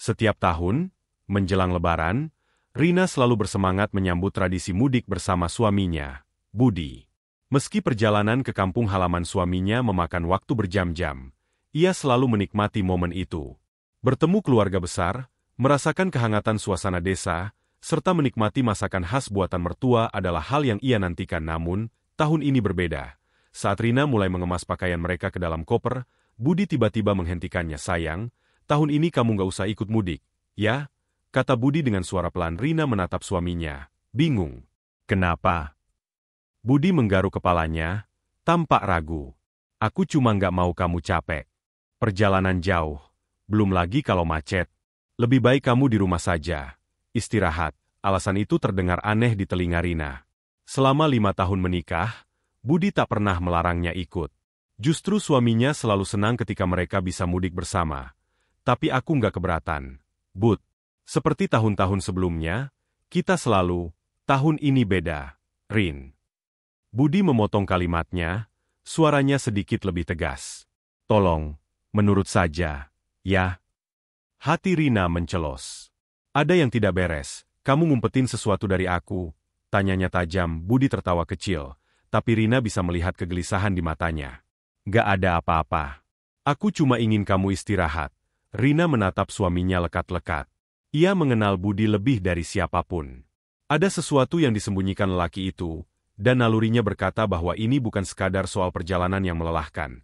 Setiap tahun, menjelang Lebaran, Rina selalu bersemangat menyambut tradisi mudik bersama suaminya, Budi. Meski perjalanan ke kampung halaman suaminya memakan waktu berjam-jam, ia selalu menikmati momen itu. Bertemu keluarga besar, merasakan kehangatan suasana desa, serta menikmati masakan khas buatan mertua adalah hal yang ia nantikan. Namun, tahun ini berbeda. Saat Rina mulai mengemas pakaian mereka ke dalam koper, Budi tiba-tiba menghentikannya. Sayang, tahun ini kamu gak usah ikut mudik, ya? Kata Budi dengan suara pelan. Rina menatap suaminya, bingung. Kenapa? Budi menggaruk kepalanya, tampak ragu. Aku cuma gak mau kamu capek. Perjalanan jauh, belum lagi kalau macet. Lebih baik kamu di rumah saja. Istirahat. Alasan itu terdengar aneh di telinga Rina. Selama 5 tahun menikah, Budi tak pernah melarangnya ikut. Justru suaminya selalu senang ketika mereka bisa mudik bersama. Tapi aku nggak keberatan. Bud, seperti tahun-tahun sebelumnya, kita selalu, tahun ini beda, Rin. Budi memotong kalimatnya, suaranya sedikit lebih tegas. Tolong, menurut saja, ya. Hati Rina mencelos. Ada yang tidak beres, kamu ngumpetin sesuatu dari aku, tanyanya tajam. Budi tertawa kecil, tapi Rina bisa melihat kegelisahan di matanya. Gak ada apa-apa. Aku cuma ingin kamu istirahat. Rina menatap suaminya lekat-lekat. Ia mengenal Budi lebih dari siapapun. Ada sesuatu yang disembunyikan lelaki itu, dan nalurinya berkata bahwa ini bukan sekadar soal perjalanan yang melelahkan.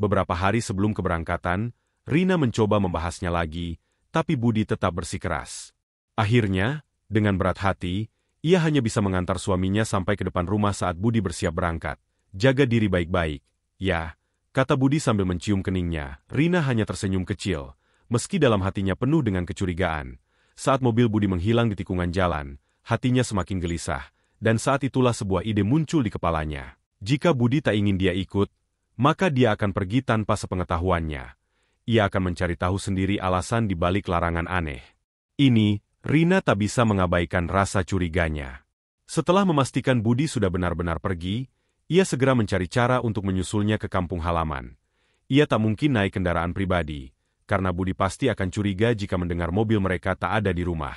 Beberapa hari sebelum keberangkatan, Rina mencoba membahasnya lagi, tapi Budi tetap bersikeras. Akhirnya, dengan berat hati, ia hanya bisa mengantar suaminya sampai ke depan rumah saat Budi bersiap berangkat. Jaga diri baik-baik, ya, kata Budi sambil mencium keningnya. Rina hanya tersenyum kecil, meski dalam hatinya penuh dengan kecurigaan. Saat mobil Budi menghilang di tikungan jalan, hatinya semakin gelisah, dan saat itulah sebuah ide muncul di kepalanya. Jika Budi tak ingin dia ikut, maka dia akan pergi tanpa sepengetahuannya. Ia akan mencari tahu sendiri alasan di balik larangan aneh. Ini, Rina tak bisa mengabaikan rasa curiganya. Setelah memastikan Budi sudah benar-benar pergi, ia segera mencari cara untuk menyusulnya ke kampung halaman. Ia tak mungkin naik kendaraan pribadi, karena Budi pasti akan curiga jika mendengar mobil mereka tak ada di rumah.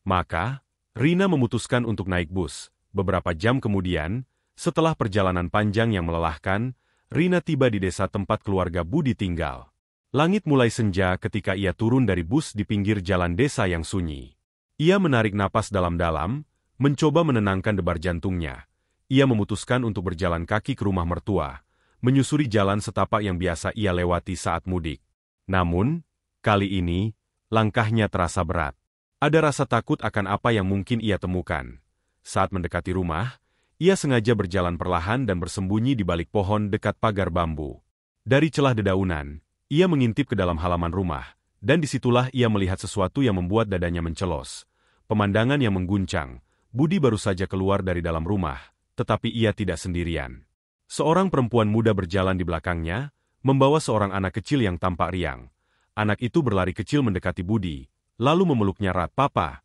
Maka, Rina memutuskan untuk naik bus. Beberapa jam kemudian, setelah perjalanan panjang yang melelahkan, Rina tiba di desa tempat keluarga Budi tinggal. Langit mulai senja ketika ia turun dari bus di pinggir jalan desa yang sunyi. Ia menarik napas dalam-dalam, mencoba menenangkan debar jantungnya. Ia memutuskan untuk berjalan kaki ke rumah mertua, menyusuri jalan setapak yang biasa ia lewati saat mudik. Namun, kali ini, langkahnya terasa berat. Ada rasa takut akan apa yang mungkin ia temukan. Saat mendekati rumah, ia sengaja berjalan perlahan dan bersembunyi di balik pohon dekat pagar bambu. Dari celah dedaunan, ia mengintip ke dalam halaman rumah, dan disitulah ia melihat sesuatu yang membuat dadanya mencelos. Pemandangan yang mengguncang. Budi baru saja keluar dari dalam rumah, tetapi ia tidak sendirian. Seorang perempuan muda berjalan di belakangnya, membawa seorang anak kecil yang tampak riang. Anak itu berlari kecil mendekati Budi, lalu memeluknya erat. "Papa!"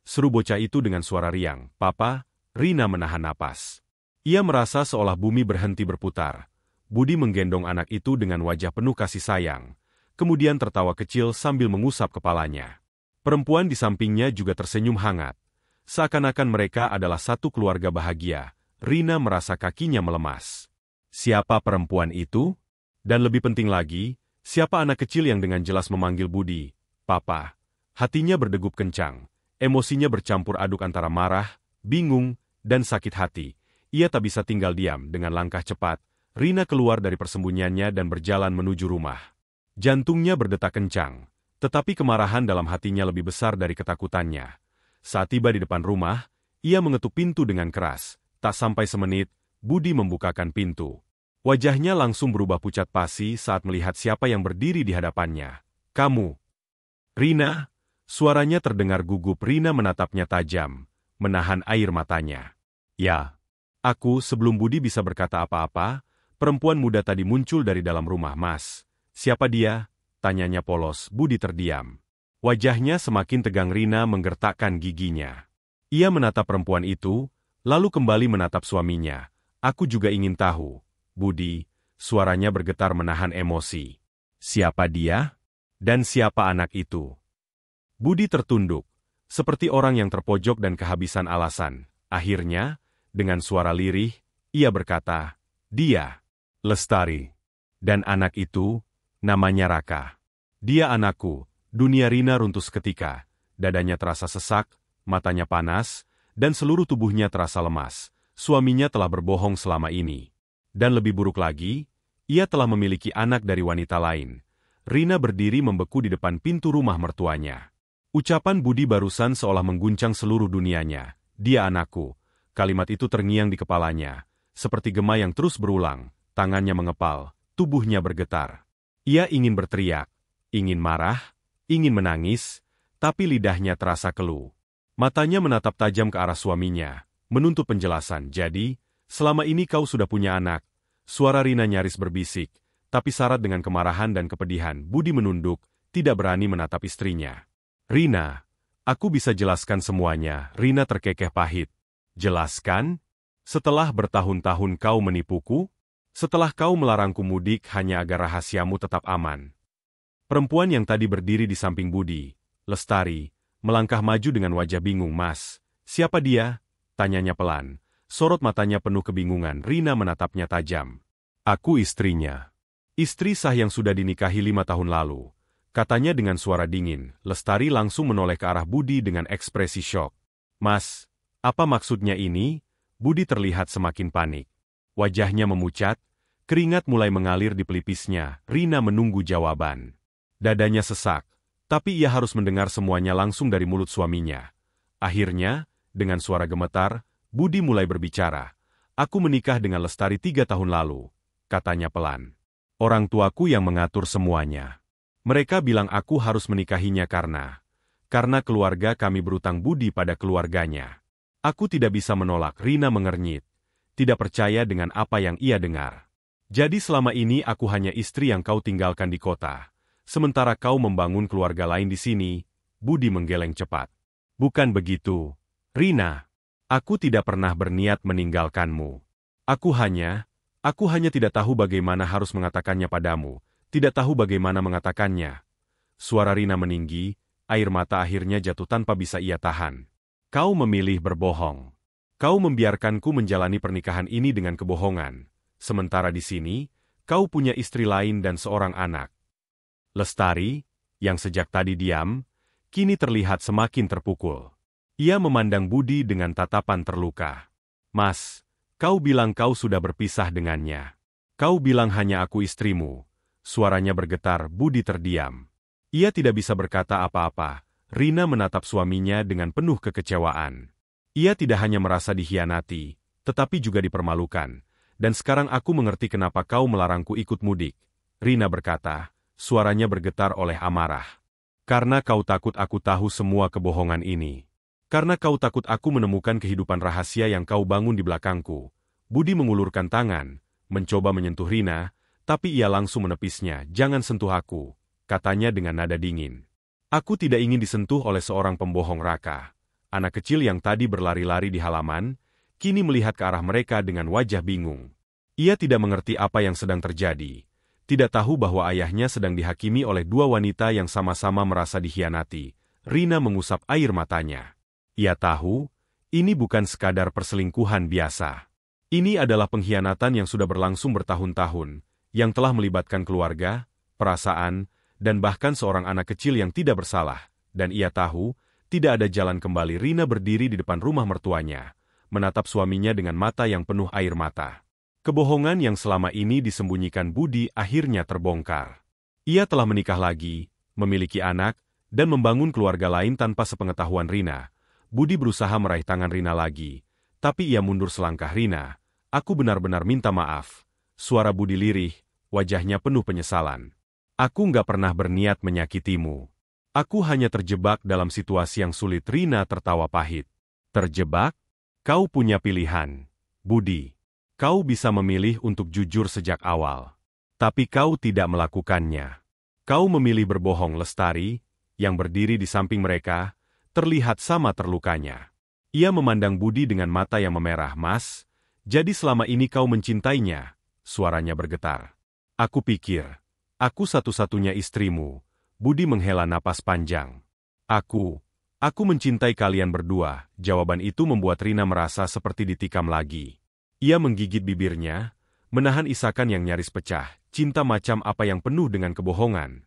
seru bocah itu dengan suara riang. "Papa!" Rina menahan napas. Ia merasa seolah bumi berhenti berputar. Budi menggendong anak itu dengan wajah penuh kasih sayang, kemudian tertawa kecil sambil mengusap kepalanya. Perempuan di sampingnya juga tersenyum hangat. Seakan-akan mereka adalah satu keluarga bahagia. Rina merasa kakinya melemas. Siapa perempuan itu? Dan lebih penting lagi, siapa anak kecil yang dengan jelas memanggil Budi, "Papa"? Hatinya berdegup kencang. Emosinya bercampur aduk antara marah, bingung, dan sakit hati. Ia tak bisa tinggal diam. Dengan langkah cepat, Rina keluar dari persembunyiannya dan berjalan menuju rumah. Jantungnya berdetak kencang, tetapi kemarahan dalam hatinya lebih besar dari ketakutannya. Saat tiba di depan rumah, ia mengetuk pintu dengan keras. Tak sampai semenit, Budi membukakan pintu. Wajahnya langsung berubah pucat pasi saat melihat siapa yang berdiri di hadapannya. "Kamu, Rina?" Suaranya terdengar gugup. Rina menatapnya tajam, menahan air matanya. "Ya, aku." Sebelum Budi bisa berkata apa-apa, perempuan muda tadi muncul dari dalam rumah. "Mas, siapa dia?" tanyanya polos. Budi terdiam. Wajahnya semakin tegang. Rina menggertakkan giginya. Ia menatap perempuan itu, lalu kembali menatap suaminya. "Aku juga ingin tahu, Budi." Suaranya bergetar menahan emosi. "Siapa dia? Dan siapa anak itu?" Budi tertunduk, seperti orang yang terpojok dan kehabisan alasan. Akhirnya, dengan suara lirih, ia berkata, "Dia, Lestari. Dan anak itu, namanya Raka. Dia anakku." Dunia Rina runtuh seketika. Dadanya terasa sesak, matanya panas, dan seluruh tubuhnya terasa lemas. Suaminya telah berbohong selama ini. Dan lebih buruk lagi, ia telah memiliki anak dari wanita lain. Rina berdiri membeku di depan pintu rumah mertuanya. Ucapan Budi barusan seolah mengguncang seluruh dunianya. "Dia anakku." Kalimat itu terngiang di kepalanya, seperti gema yang terus berulang. Tangannya mengepal, tubuhnya bergetar. Ia ingin berteriak, ingin marah, ingin menangis, tapi lidahnya terasa keluh. Matanya menatap tajam ke arah suaminya, menuntut penjelasan. "Jadi, selama ini kau sudah punya anak?" Suara Rina nyaris berbisik, tapi syarat dengan kemarahan dan kepedihan. Budi menunduk, tidak berani menatap istrinya. "Rina, aku bisa jelaskan semuanya." Rina terkekeh pahit. "Jelaskan? Setelah bertahun-tahun kau menipuku? Setelah kau melarangku mudik hanya agar rahasiamu tetap aman?" Perempuan yang tadi berdiri di samping Budi, Lestari, melangkah maju dengan wajah bingung. "Mas, siapa dia?" tanyanya pelan. Sorot matanya penuh kebingungan. Rina menatapnya tajam. "Aku istrinya. Istri sah yang sudah dinikahi 5 tahun lalu," katanya dengan suara dingin. Lestari langsung menoleh ke arah Budi dengan ekspresi syok. "Mas, apa maksudnya ini?" Budi terlihat semakin panik. Wajahnya memucat, keringat mulai mengalir di pelipisnya. Rina menunggu jawaban. Dadanya sesak, tapi ia harus mendengar semuanya langsung dari mulut suaminya. Akhirnya, dengan suara gemetar, Budi mulai berbicara. "Aku menikah dengan Lestari 3 tahun lalu," katanya pelan. "Orang tuaku yang mengatur semuanya. Mereka bilang aku harus menikahinya karena keluarga kami berutang budi pada keluarganya. Aku tidak bisa menolak." Rina mengernyit, tidak percaya dengan apa yang ia dengar. "Jadi selama ini aku hanya istri yang kau tinggalkan di kota, sementara kau membangun keluarga lain di sini?" Budi menggeleng cepat. "Bukan begitu, Rina. Aku tidak pernah berniat meninggalkanmu. Aku hanya tidak tahu bagaimana harus mengatakannya padamu, tidak tahu bagaimana mengatakannya." Suara Rina meninggi, air mata akhirnya jatuh tanpa bisa ia tahan. "Kau memilih berbohong. Kau membiarkanku menjalani pernikahan ini dengan kebohongan. Sementara di sini, kau punya istri lain dan seorang anak." Lestari, yang sejak tadi diam, kini terlihat semakin terpukul. Ia memandang Budi dengan tatapan terluka. "Mas, kau bilang kau sudah berpisah dengannya. Kau bilang hanya aku istrimu." Suaranya bergetar. Budi terdiam. Ia tidak bisa berkata apa-apa. Rina menatap suaminya dengan penuh kekecewaan. Ia tidak hanya merasa dikhianati, tetapi juga dipermalukan. "Dan sekarang aku mengerti kenapa kau melarangku ikut mudik," Rina berkata, suaranya bergetar oleh amarah. "Karena kau takut aku tahu semua kebohongan ini. Karena kau takut aku menemukan kehidupan rahasia yang kau bangun di belakangku." Budi mengulurkan tangan, mencoba menyentuh Rina, tapi ia langsung menepisnya. "Jangan sentuh aku," katanya dengan nada dingin. "Aku tidak ingin disentuh oleh seorang pembohong." Raka, anak kecil yang tadi berlari-lari di halaman, kini melihat ke arah mereka dengan wajah bingung. Ia tidak mengerti apa yang sedang terjadi. Tidak tahu bahwa ayahnya sedang dihakimi oleh 2 wanita yang sama-sama merasa dikhianati. Rina mengusap air matanya. Ia tahu, ini bukan sekadar perselingkuhan biasa. Ini adalah pengkhianatan yang sudah berlangsung bertahun-tahun, yang telah melibatkan keluarga, perasaan, dan bahkan seorang anak kecil yang tidak bersalah. Dan ia tahu, tidak ada jalan kembali. Rina berdiri di depan rumah mertuanya, menatap suaminya dengan mata yang penuh air mata. Kebohongan yang selama ini disembunyikan Budi akhirnya terbongkar. Ia telah menikah lagi, memiliki anak, dan membangun keluarga lain tanpa sepengetahuan Rina. Budi berusaha meraih tangan Rina lagi, tapi ia mundur selangkah. "Rina, aku benar-benar minta maaf." Suara Budi lirih, wajahnya penuh penyesalan. "Aku nggak pernah berniat menyakitimu. Aku hanya terjebak dalam situasi yang sulit." Rina tertawa pahit. "Terjebak? Kau punya pilihan, Budi. Kau bisa memilih untuk jujur sejak awal. Tapi kau tidak melakukannya. Kau memilih berbohong." Lestari, yang berdiri di samping mereka, terlihat sama terlukanya. Ia memandang Budi dengan mata yang memerah. "Mas, jadi selama ini kau mencintainya?" Suaranya bergetar. "Aku pikir, aku satu-satunya istrimu." Budi menghela napas panjang. Aku mencintai kalian berdua. Jawaban itu membuat Rina merasa seperti ditikam lagi. Ia menggigit bibirnya, menahan isakan yang nyaris pecah. Cinta macam apa yang penuh dengan kebohongan?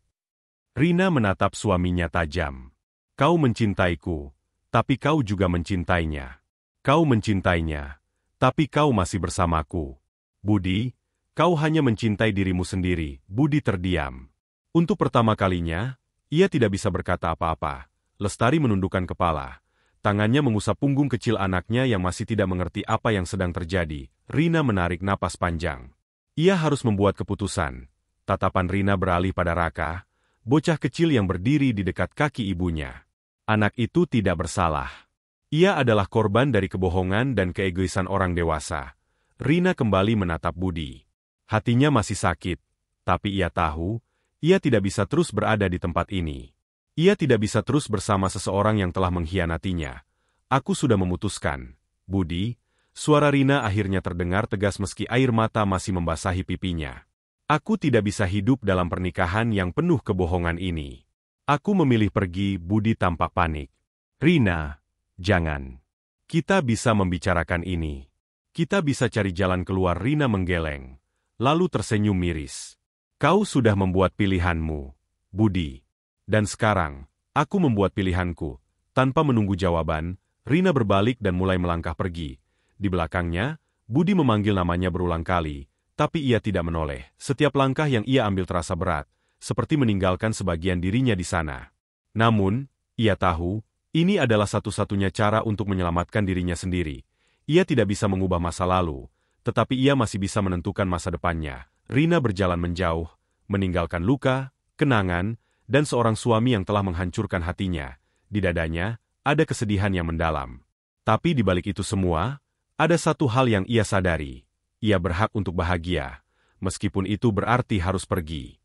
Rina menatap suaminya tajam. Kau mencintaiku, tapi kau juga mencintainya. Kau mencintainya, tapi kau masih bersamaku. Budi, kau hanya mencintai dirimu sendiri. Budi terdiam. Untuk pertama kalinya, ia tidak bisa berkata apa-apa. Lestari menundukkan kepala. Tangannya mengusap punggung kecil anaknya yang masih tidak mengerti apa yang sedang terjadi. Rina menarik napas panjang. Ia harus membuat keputusan. Tatapan Rina beralih pada Raka, bocah kecil yang berdiri di dekat kaki ibunya. Anak itu tidak bersalah. Ia adalah korban dari kebohongan dan keegoisan orang dewasa. Rina kembali menatap Budi. Hatinya masih sakit, tapi ia tahu, ia tidak bisa terus berada di tempat ini. Ia tidak bisa terus bersama seseorang yang telah mengkhianatinya. Aku sudah memutuskan. Budi, suara Rina akhirnya terdengar tegas meski air mata masih membasahi pipinya. Aku tidak bisa hidup dalam pernikahan yang penuh kebohongan ini. Aku memilih pergi. Budi tampak panik. Rina, jangan. Kita bisa membicarakan ini. Kita bisa cari jalan keluar. Rina menggeleng, lalu tersenyum miris. Kau sudah membuat pilihanmu, Budi. Dan sekarang, aku membuat pilihanku. Tanpa menunggu jawaban, Rina berbalik dan mulai melangkah pergi. Di belakangnya, Budi memanggil namanya berulang kali, tapi ia tidak menoleh. Setiap langkah yang ia ambil terasa berat, seperti meninggalkan sebagian dirinya di sana. Namun, ia tahu, ini adalah satu-satunya cara untuk menyelamatkan dirinya sendiri. Ia tidak bisa mengubah masa lalu, tetapi ia masih bisa menentukan masa depannya. Rina berjalan menjauh, meninggalkan luka, kenangan, dan seorang suami yang telah menghancurkan hatinya. Di dadanya, ada kesedihan yang mendalam. Tapi di balik itu semua, ada satu hal yang ia sadari. Ia berhak untuk bahagia, meskipun itu berarti harus pergi.